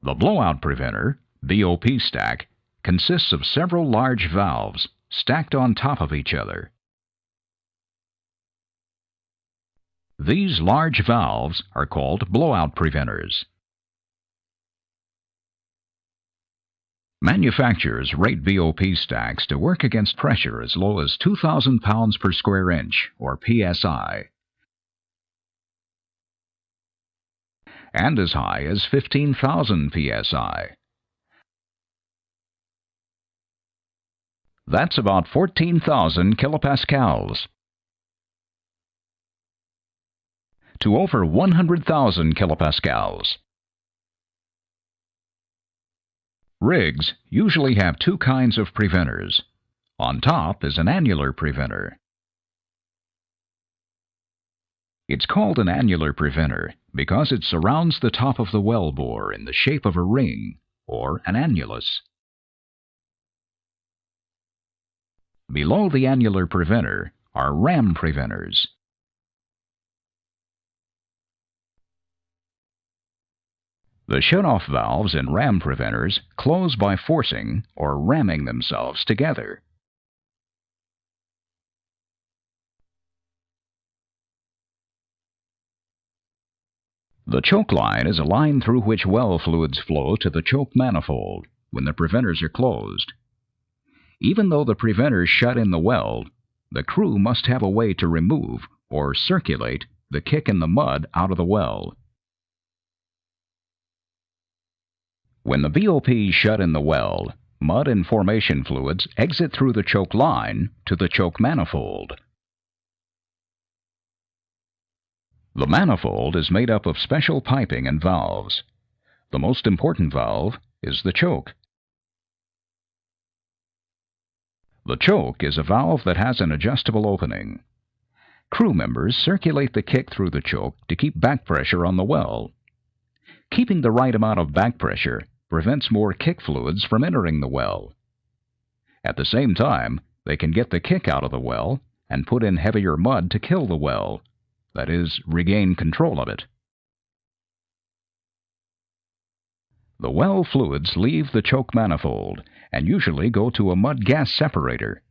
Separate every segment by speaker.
Speaker 1: The blowout preventer, BOP stack, consists of several large valves stacked on top of each other. These large valves are called blowout preventors. Manufacturers rate BOP stacks to work against pressure as low as 2,000 pounds per square inch, or PSI, and as high as 15,000 PSI. That's about 14,000 kilopascals to over 100,000 kilopascals. Rigs usually have two kinds of preventers. On top is an annular preventer. It's called an annular preventer because it surrounds the top of the well bore in the shape of a ring, or an annulus. Below the annular preventer are ram preventors. The shutoff valves in ram preventors close by forcing or ramming themselves together. The choke line is a line through which well fluids flow to the choke manifold when the preventors are closed. Even though the preventors shut in the well, the crew must have a way to remove or circulate the kick in the mud out of the well. When the BOPs shut in the well, mud and formation fluids exit through the choke line to the choke manifold. The manifold is made up of special piping and valves. The most important valve is the choke. The choke is a valve that has an adjustable opening. Crew members circulate the kick through the choke to keep back pressure on the well. Keeping the right amount of back pressure prevents more kick fluids from entering the well. At the same time, they can get the kick out of the well and put in heavier mud to kill the well, that is, regain control of it. The well fluids leave the choke manifold and usually go to a mud-gas separator.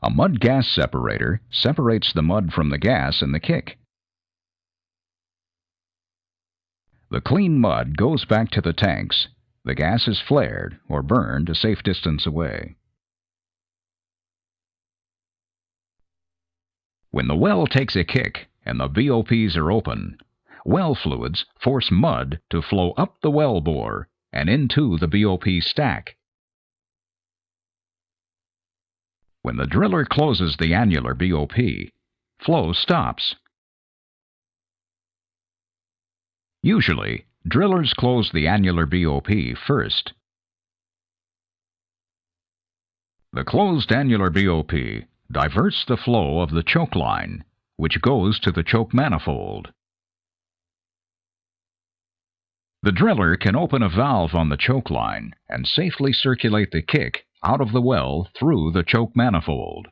Speaker 1: A mud-gas separator separates the mud from the gas in the kick. The clean mud goes back to the tanks. The gas is flared or burned a safe distance away. When the well takes a kick and the BOPs are open, well fluids force mud to flow up the well bore and into the BOP stack. When the driller closes the annular BOP, flow stops. Usually, drillers close the annular BOP first. The closed annular BOP diverts the flow of the choke line, which goes to the choke manifold. The driller can open a valve on the choke line and safely circulate the kick out of the well through the choke manifold.